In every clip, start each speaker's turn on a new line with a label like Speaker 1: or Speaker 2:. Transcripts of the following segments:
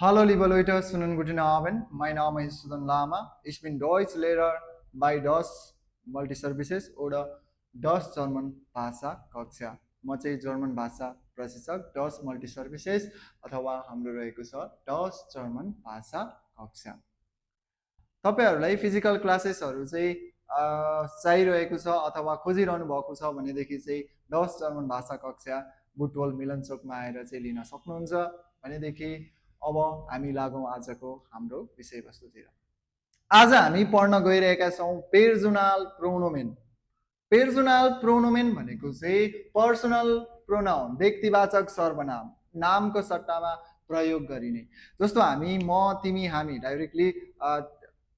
Speaker 1: Hallo liebe Leute, schönen guten Abend. Mein Name ist Sudan Lama. Ich bin Deutschlehrer bei DOS Multiservices oder DOS German भाषा कक्षा। म चाहिँ German भाषा प्रशिक्षक DOS Multiservices अथवा हाम्रो रहेको छ DOS जर्मन भाषा कक्षा। तपाईहरुलाई फिजिकल क्लासेसहरु चाहिँ चाहिरहेको छ अथवा खोजिरहनु भएको छ भनेदेखि चाहिँ DOS जर्मन भाषा कक्षा बुटवल मिलन चोकमा आएर चाहिँ लिन सक्नुहुन्छ। भनेदेखि अब हामी लागौं आजको हाम्रो विषयवस्तुतिर। आज हामी पढ्न गइरहेका छौं पेर्सोनल प्रोनोमेन। पेर्सोनल प्रोनोमेन भनेको चाहिँ पर्सनल प्रोनाउन, व्यक्तिवाचक सर्वनाम, नामको सट्टामा प्रयोग गरिने। जस्तो हामी म, तिमी, हामी डाइरेक्टली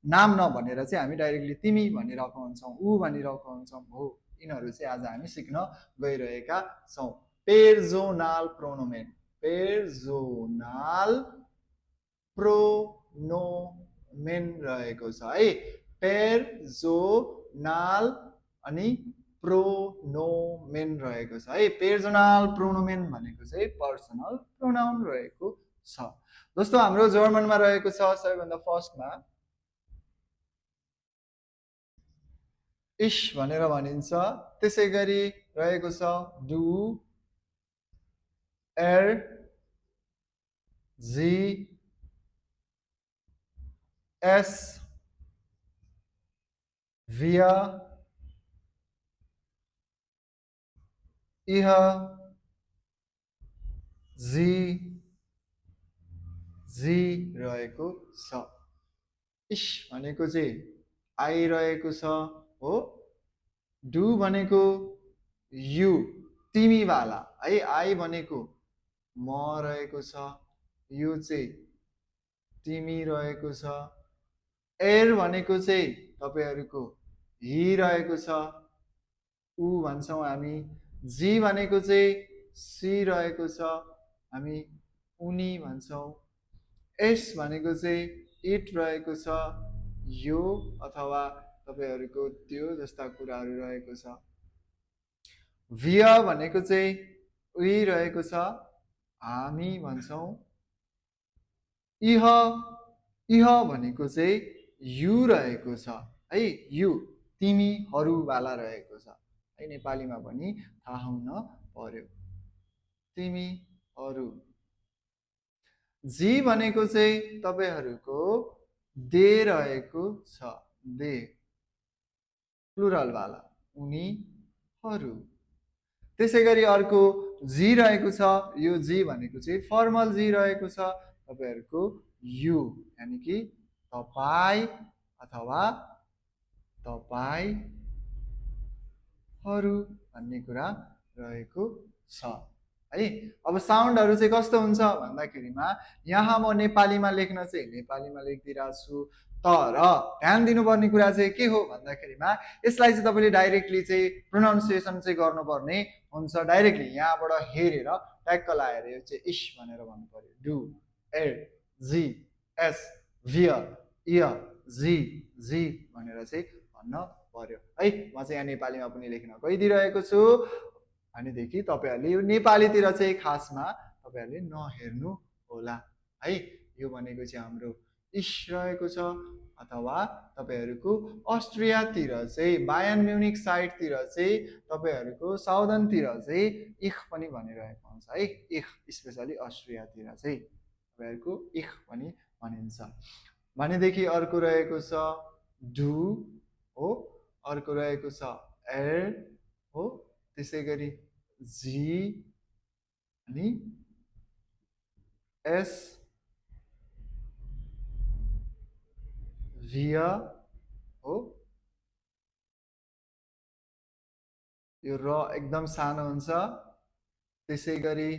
Speaker 1: नाम नभनेर चाहिँ हामी डाइरेक्टली तिमी भनिरहेको हुन्छौं, उ भनिरहेको हुन्छौं। हो, यिनीहरू चाहिँ आज हामी सिक्न गइरहेका छौं। पेर्सोनल प्रोनोमेन, पेर्सोनल प्रोनोमेन रहेको छ है। पेर्सोनल अनि प्रोनोमेन रहेको छ है। पेर्सोनल प्रोनोमेन भनेको चाहिँ पर्सनल प्रोनाउन रहेको छ। जस्तो हाम्रो जर्मनमा रहेको छ सबैभन्दा फर्स्टमा इश भनेर भनिन्छ। त्यसैगरी रहेको छ डु, एर, जी, एस, via, इह, जी रहेको छ। इश भनेको चाहिँ आई रहेको छ हो। डु भनेको यु, तिमी वाला है। आई भनेको म रहेको छ, यु चाहिँ तिमी रहेको छ। एर भनेको चाहिँ तपाईहरुको हि रहेको छ, उ भन्छौं हामी। जी भनेको चाहिँ सी रहेको छ, हामी उनी भन्छौं। एस भनेको चाहिँ इट रहेको छ, यो अथवा तपाईहरुको त्यो जस्ता कुराहरु रहेको छ। via भनेको चाहिँ उही रहेको छ, हामी भन्छौं। इह, इह भनेको चाहिँ यु रहेको छ है। यु तिमीहरु वाला रहेको छ है। नेपालीमा पनि थाहा हुन पर्यो, तिमीहरु। जी भनेको चाहिँ तपाईहरुको दे रहेको छ, दे प्लुरल वाला, उनीहरु। त्यसैगरी अर्को जी रहेको छ। यो जी भनेको चाहिँ फर्मल जी रहेको छ, तपाईहरुको यु यानी कि तपाई अथवा तपाईहरु भन्ने कुरा रहेको छ है। अब साउन्डहरु चाहिँ कस्तो हुन्छ भन्दाखेरिमा यहाँ म नेपालीमा लेख्न चाहिँ नेपालीमा लेखिदिरहेको छु, तर ध्यान दिनुपर्ने कुरा चाहिँ के हो भन्दाखेरिमा यसलाई चाहिँ तपाईले डाइरेक्टली चाहिँ प्रोनाउन्सिएसन चाहिँ गर्नुपर्ने हुन्छ। डाइरेक्टली यहाँबाट हेरेर ट्याक्क लाएर यो चाहिँ इश भनेर भन्नु पर्यो। डु, एर, जी, एस, via, इह, जी भनेर चाहिँ भन्न पर्यो है। म चाहिँ यहाँ नेपालीमा पनि लेख्न गइदिरहेको छु। भनेदेखि तपाईहरुले यो नेपालीतिर चाहिँ खासमा तपाईहरुले नहेर्नु होला है। यो भनेको चाहिँ हाम्रो इश रहेको छ। अथवा तपाईहरुको अस्ट्रियातिर चाहिँ बायर्न म्युनिक साइडतिर चाहिँ तपाईहरुको साउदर्नतिर चाहिँ इख पनि भनिरहेको हुन्छ है। इख स्पेशली अस्ट्रियातिर चाहिँ तपाईहरुको इख पनि भनिन्छ। भनेदेखि अर्को रहेको छ डु हो, अर्को रहेको छ एर हो, त्यसैगरी जी अनि एस, via हो। यो र एकदम सानो हुन्छ। त्यसैगरी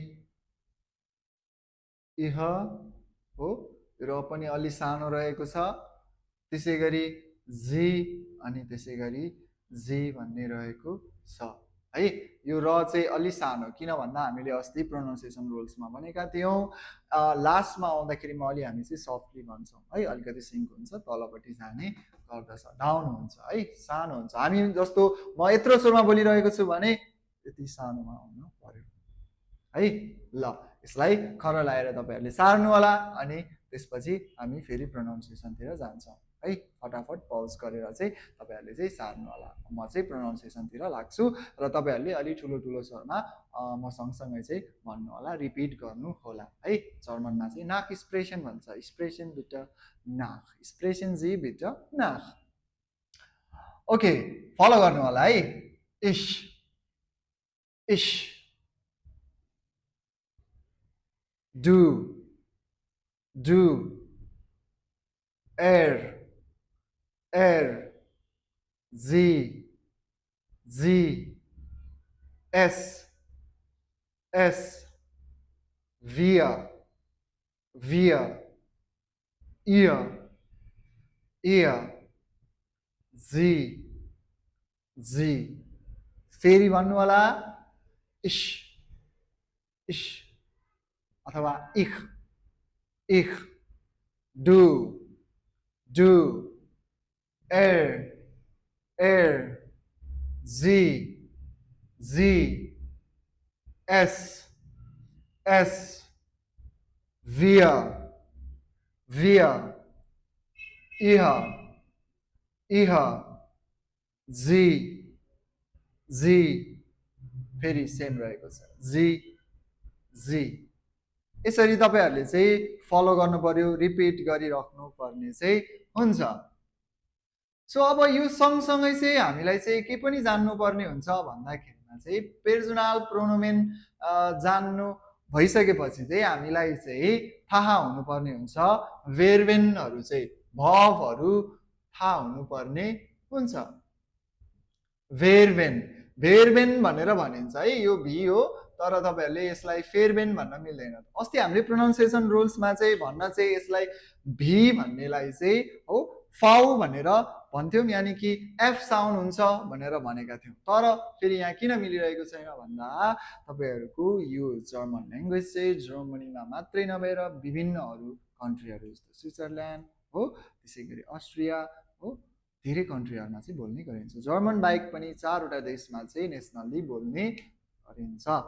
Speaker 1: इह हो, र पनि अलि सानो रहेको छ। त्यसैगरी जी अनि त्यसैगरी जी भन्ने रहेको छ है। यो र चाहिँ अलि सानो, किन भन्दा हामीले अस्ति प्रोनाउन्सिएसन रुल्समा भनेका थियौं लास्टमा आउँदाखेरिमा अलि हामी चाहिँ सफ्टली भन्छौं है। अलिकति सिङ्क हुन्छ, तलपट्टि जाने गर्दछ, डाउन हुन्छ है, सानो हुन्छ। हामी जस्तो म यत्रो स्वरमा बोलिरहेको छु भने यति सानोमा आउनु पर्यो है। ल यसलाई खर लाएर तपाईँहरूले सार्नु होला अनि त्यसपछि हामी फेरि प्रोनाउन्सिएसनतिर जान्छौँ है फटाफट पज गरेर चाहिँ तपाईँहरूले चाहिँ सार्नु होला म चाहिँ प्रोनाउन्सिएसनतिर लाग्छु र तपाईँहरूले अलि ठुलो ठुलो स्वरमा म सँगसँगै चाहिँ भन्नु होला रिपिट गर्नु होला है जर्मनमा चाहिँ नाक स्प्रेसन भन्छ स्प्रेसन बिट नाक स्प्रेसन जी बिट नाक ओके फलो गर्नु होला है इश इश do er z s wir ihr sie फेरि भन्नु होला इश अथवा ich du sie es wir ihr जी फेरि सेम रहेको छ जी यसरी तपाईँहरूले चाहिँ फलो गर्नु पर्यो रिपिट गरिराख्नु पर्ने चाहिँ हुन्छ सो अब यो सँगसँगै चाहिँ हामीलाई चाहिँ के पनि जान्नुपर्ने हुन्छ भन्दाखेरिमा चाहिँ पेर्सोनल प्रोनोमेन जान्नु भइसकेपछि चाहिँ हामीलाई चाहिँ थाहा हुनुपर्ने हुन्छ भेर्बेनहरू चाहिँ भर्बहरू थाहा हुनुपर्ने हुन्छ भेर्बेन भनेर भनिन्छ है यो भी हो तर तपाईँहरूले यसलाई फेर्बेन भन्न मिल्दैन अस्ति हामीले प्रोनाउन्सिएसन रुल्समा चाहिँ भन्न चाहिँ यसलाई भी भन्नेलाई चाहिँ हो फाउ भनेर भन्थ्यौँ यानि कि एफ साउन्ड हुन्छ भनेर भनेका थियौँ तर फेरि यहाँ किन मिलिरहेको छैन भन्दा तपाईँहरूको यो जर्मन ल्याङ्ग्वेज चाहिँ जर्मनीमा मात्रै नभएर विभिन्न अरू कन्ट्रीहरू जस्तो स्विजरल्यान्ड हो त्यसै गरी अस्ट्रिया हो धेरै कन्ट्रीहरूमा चाहिँ बोल्ने गरिन्छ जर्मन बाहेक पनि 4वटा देशमा चाहिँ नेसनल्ली बोल्ने गरिन्छ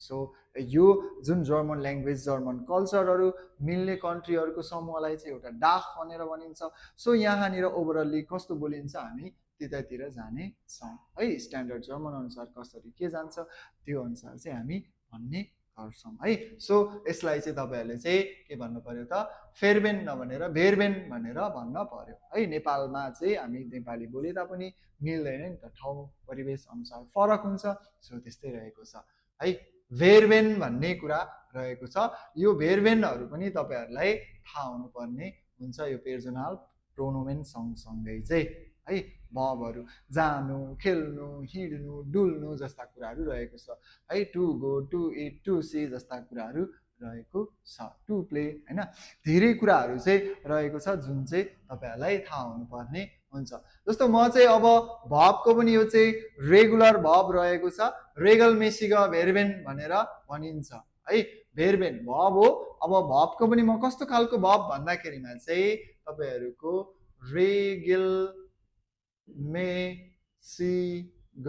Speaker 1: सो यो जुन जर्मन ल्याङ्ग्वेज जर्मन कल्चरहरू मिल्ने कन्ट्रीहरूको समूहलाई चाहिँ एउटा डाक भनेर भनिन्छ सो यहाँनिर ओभरअल्ली कस्तो बोलिन्छ हामी त्यतातिर जानेछौँ है स्ट्यान्डर्ड जर्मन अनुसार कसरी के जान्छ त्यो अनुसार चाहिँ हामी भन्ने गर्छौँ है सो यसलाई चाहिँ तपाईँहरूले चाहिँ के भन्नु पर्यो त फेर्बेन नभनेर भेर्बेन भनेर भन्न पर्यो है नेपालमा चाहिँ हामी नेपाली बोले तापनि मिल्दैन नि त ठाउँ परिवेश अनुसार फरक हुन्छ सो त्यस्तै रहेको छ है भेर्बेन भन्ने कुरा रहेको छ यो भेर्बेनहरू पनि तपाईँहरूलाई थाहा हुनुपर्ने हुन्छ यो पेर्सोनल प्रोनोमेन सँगसँगै चाहिँ है भर्बहरू जानु खेल्नु हिँड्नु डुल्नु जस्ता कुराहरू रहेको छ have to go to it to see जस्ता कुराहरू रहेको छ टु प्ले हैन धेरै कुराहरू चाहिँ रहेको छ जुन चाहिँ तपाईँहरूलाई थाहा हुनुपर्ने हुन्छ जस्तो म चाहिँ अब भर्बको पनि यो चाहिँ रेगुलर भर्ब रहेको छ रेगल मेसिग भेर्बेन भनेर भनिन्छ है भेर्बेन भर्ब हो अब भर्बको पनि म कस्तो खालको भर्ब भन्दाखेरिमा चाहिँ तपाईँहरूको रेगल मेसिग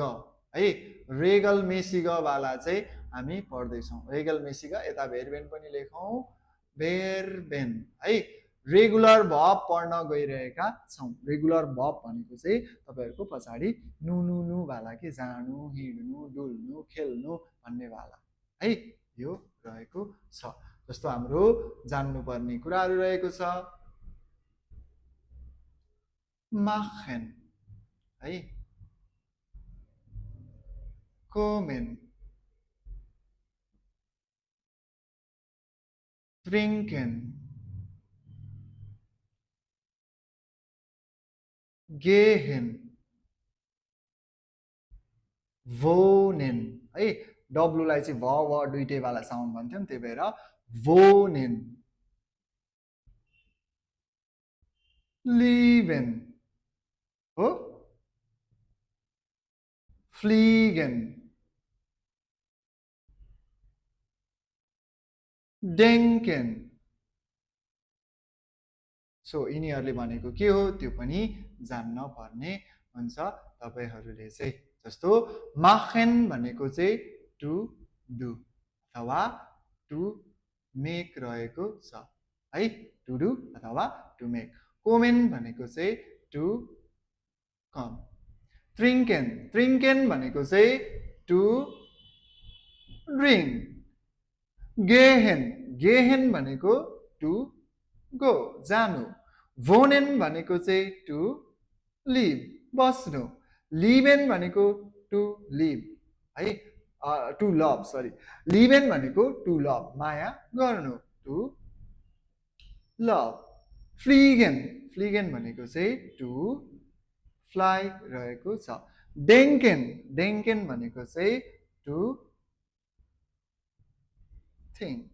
Speaker 1: है रेगल मेसिग वाला चाहिँ हामी पढ्दैछौँ रेगल मेसिग यता भेर्बेन पनि लेखौँ भेर्बेन है रेगुलर भर्ब पढ्न गइरहेका छौँ रेगुलर भर्ब भनेको चाहिँ तपाईँहरूको पछाडि नु वाला के जानु हिँड्नु डुल्नु खेल्नु भन्ने वाला है यो रहेको छ जस्तो हाम्रो जान्नुपर्ने कुराहरू रहेको छ machen है kommen trinken gehen wohnen है डब्लु लाई चाहिँ भ दुईटै वाला साउन्ड भन्थ्यौँ त्यही भएर wohnen lieben हो fliegen denken सो यिनीहरूले भनेको के हो त्यो पनि जान्न पर्ने हुन्छ तपाईहरूले चाहिँ जस्तो machen भनेको चाहिँ टु डु अथवा टु मेक रहेको छ है, टु डु अथवा टु मेक। कोमेन भनेको चाहिँ टु कम। ट्रिङ्केन, ट्रिङ्केन भनेको चाहिँ टु ड्रिङ्क। गेहेन, गेहेन भनेको टु गो जानु। भोनेन भनेको चाहिँ टु लिभ बस्नु। लिभेन भनेको टु लिभ है, टु लभ सरी। लिभेन भनेको टु लभ माया गर्नु, टु लभ। फ्लिगेन, फ्लिगेन भनेको चाहिँ टु फ्लाइ रहेको छ। डेङ्केन, डेङ्केन भनेको चाहिँ टु थिङ्क।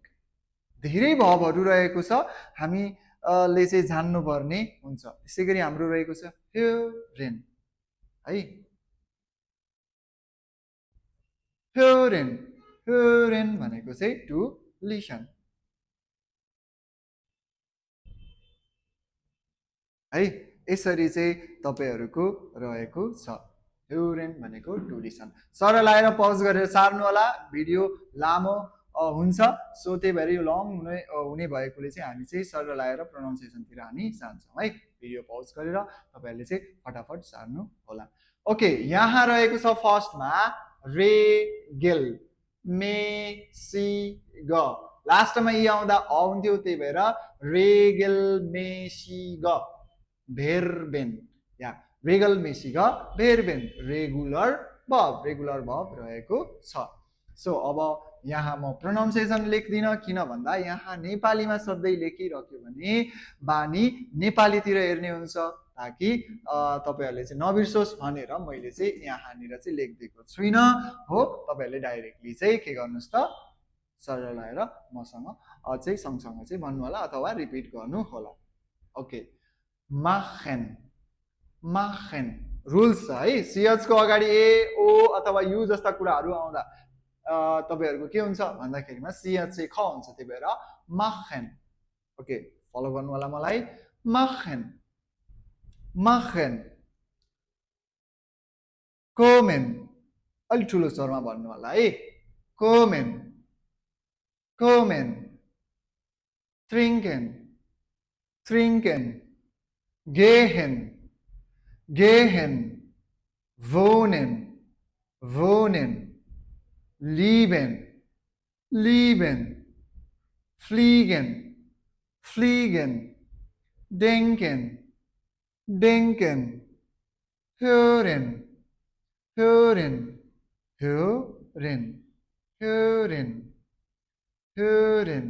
Speaker 1: धेरै भवहरू रहेको छ, हामीले चाहिँ जान्नुपर्ने हुन्छ। त्यसै गरी हाम्रो रहेको छ हेरेन है, हेरेन, हेरेन भनेको चाहिँ टु लिसन है। यसरी चाहिँ तपाईँहरूको रहेको छ। हेरेन भनेको टु लिसन। सरल आएर पज गरेर सार्नु होला, भिडियो लामो हुन्छ, सो त्यही भएर यो लङ हुने भएकोले चाहिँ हामी चाहिँ सरल आएर प्रोनाउन्सिएसनतिर हामी जान्छौँ है। भिडियो पज गरेर तपाईँहरूले चाहिँ फटाफट सार्नु होला। ओके, यहाँ रहेको छ फर्स्टमा रेगेल मेसिग। लास्टमा इ आउँदा अ हुन्थ्यो, त्यही भएर रेगेल मेसिग भेर्बेन, या रेगल मेसिग भेर्बेन, रेगुलर भब रहेको छ। सो अब यहाँ म प्रोनाउन्सिएसन लेख्दिनँ, किन भन्दा यहाँ नेपालीमा सधैँ लेखिरह्यो भने बानी नेपालीतिर हेर्ने हुन्छ, ताकि तपाईँहरूले चाहिँ नबिर्सोस् भनेर मैले चाहिँ यहाँनिर चाहिँ लेखिदिएको छुइनँ हो। तपाईँहरूले डाइरेक्टली चाहिँ के गर्नुहोस् त, सरल आएर मसँग चाहिँ सँगसँगै चाहिँ भन्नु होला अथवा रिपिट गर्नु होला। ओके, माखेन, माखेन रुल्स छ है। सिएचको अगाडि ए ओ अथवा यु जस्ता कुराहरू आउँदा तपाईँहरूको के हुन्छ भन्दाखेरिमा सिएच चाहिँ ख हुन्छ, त्यही भएर माखेन। ओके, फलो गर्नु होला मलाई। माखेन, माखेन। कोमेन, अलिक ठुलो स्वरमा भन्नु होला है। कोमेन, कोमेन। ट्रिङ्केन, ट्रिङ्केन। गेहेन, गेहेन। वोनेन, वोनेन। लिबेन, लिबेन। फ्लिगेन, फ्लिगेन। डेङ्केन, डेङ्केन। हेरेन, हेरेन, हेरेन, हेरेन, हेरेन,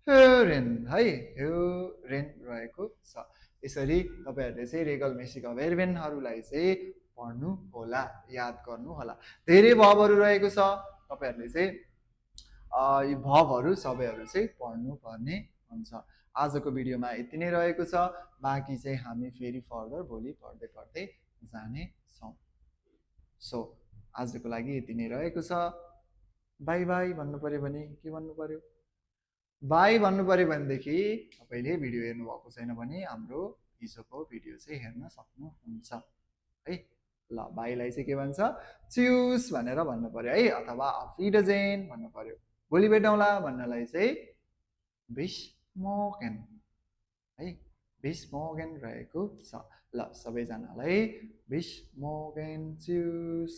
Speaker 1: हेरेन है, हेरेन रहेको छ। यसरी तपाईँहरूले चाहिँ रेगल मेसिग भेर्बेनहरूलाई चाहिँ पढ्नु होला, याद गर्नु होला। धेरै भवहरू रहेको छ, तपाईँहरूले चाहिँ यी भवहरू सबैहरू चाहिँ पढ्नु पर्ने हुन्छ। आजको भिडियोमा यति नै रहेको छ, बाँकी चाहिँ हामी फेरि फर्दर भोलि पढ्दै पढ्दै जानेछौँ। सो आजको लागि यति नै रहेको छ। बाई बाई भन्नु पर्यो भने के भन्नु पर्यो? बाई भन्नु पर्यो भनेदेखि तपाईँले भिडियो हेर्नुभएको छैन भने हाम्रो हिजोको भिडियो चाहिँ हेर्न सक्नुहुन्छ है। ल, बाईलाई चाहिँ के भन्छ? च्युस भनेर भन्नु पर्यो है, अथवा अफिडजेन भन्नु पर्यो। भोलि भेटौँला भन्नलाई चाहिँ बिस्मोगेन है, बिस्मोगेन रहेको छ। ल, सबैजनालाई बिस्मोगेन, च्युस।